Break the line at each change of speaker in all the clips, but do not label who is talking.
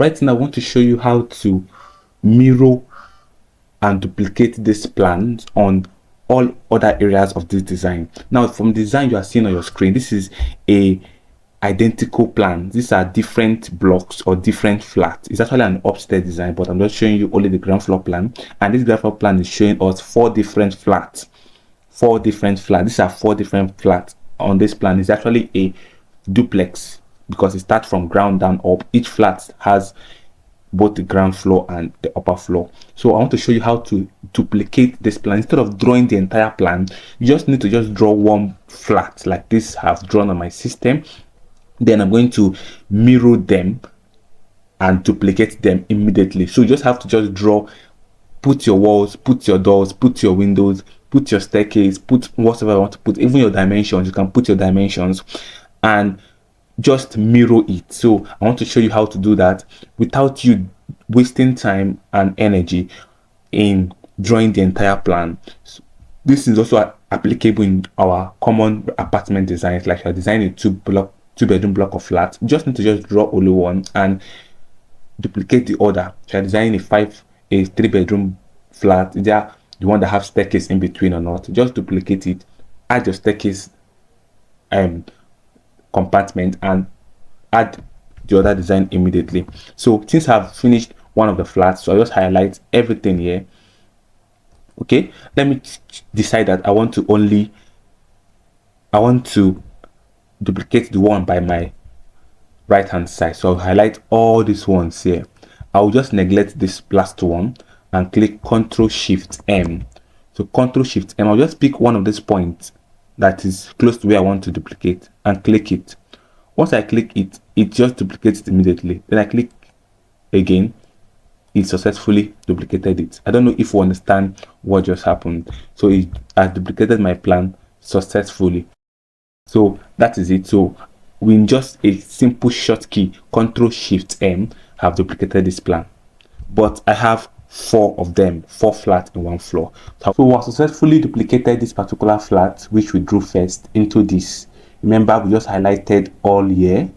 Right now I want to show you how to mirror and duplicate this plan on all other areas of this design. Now from design you are seeing on your screen, this is a identical plan. These are different blocks or different flats. It's actually an upstairs design, but I'm just showing you only the ground floor plan, and this ground floor plan is showing us four different flats. These are four different flats on this plan. It's actually a duplex because it starts from ground down up. Each flat has both the ground floor and the upper floor. So I want to show you how to duplicate this plan. Instead of drawing the entire plan, you just need to just draw one flat like this I've drawn on my system. Then I'm going to mirror them and duplicate them immediately. So you just have to just draw, put your walls, put your doors, put your windows, put your staircase, put whatever I want to put, even your dimensions. You can put your dimensions and just mirror it. So I want to show you how to do that without you wasting time and energy in drawing the entire plan. So this is also applicable in our common apartment designs, like you're designing a two-bedroom block of flats. You just need to just draw only one and duplicate the other. If you're designing a three-bedroom flat, either the one that have staircase in between or not, just duplicate it, add your staircase compartment and add the other design immediately. So since I've finished one of the flats, so I just highlight everything here. Okay, let me decide that I want to duplicate the one by my right hand side. So I'll highlight all these ones here. I'll just neglect this last one and click Ctrl Shift M. So Ctrl Shift M, I'll just pick one of these points that is close to where I want to duplicate and click it. Once I click it, it just duplicates it immediately. Then I click again, it successfully duplicated it. I don't know if you understand what just happened. So it has duplicated my plan successfully. So that is it. So with just a simple short key, Ctrl Shift M, have duplicated this plan. But I have four of them, four flats in one floor. So we have successfully duplicated this particular flat, which we drew first, into this. Remember, we just highlighted all here,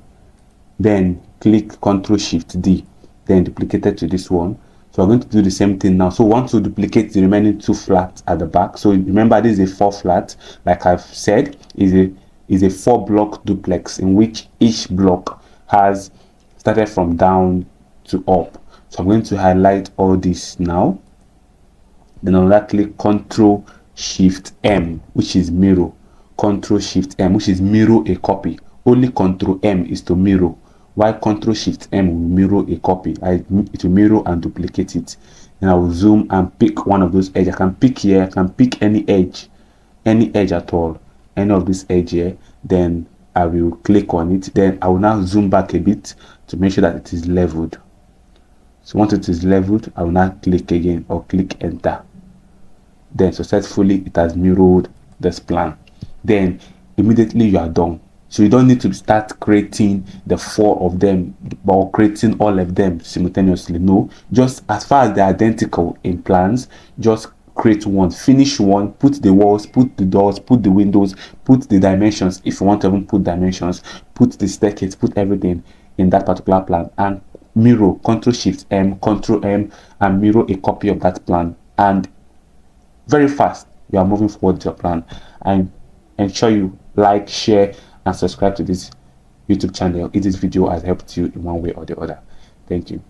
then click Ctrl Shift D, then duplicated to this one. So we're going to do the same thing now. So we want to duplicate the remaining two flats at the back. So remember, this is a four flat, like I've said, is a 4-block duplex in which each block has started from down to up. So I'm going to highlight all this now. Then I'll click Ctrl Shift M, which is mirror. Ctrl Shift M, which is mirror a copy. Only Ctrl M is to mirror, while Ctrl Shift M will mirror a copy. It will mirror and duplicate it. And I will zoom and pick one of those edges. I can pick here, I can pick any edge at all, any of this edge here. Then I will click on it. Then I will now zoom back a bit to make sure that it is leveled. So once it is leveled, I will now click again or click enter. Then successfully it has mirrored this plan. Then immediately you are done. So you don't need to start creating the four of them or creating all of them simultaneously. No, just as far as they're identical in plans, just create one, finish one, put the walls, put the doors, put the windows, put the dimensions. If you want to even put dimensions, put the staircase, put everything in that particular plan and mirror. Ctrl Shift M, Ctrl M, and mirror a copy of that plan. And very fast, you are moving forward with your plan. And ensure you like, share, and subscribe to this YouTube channel if this video has helped you in one way or the other. Thank you.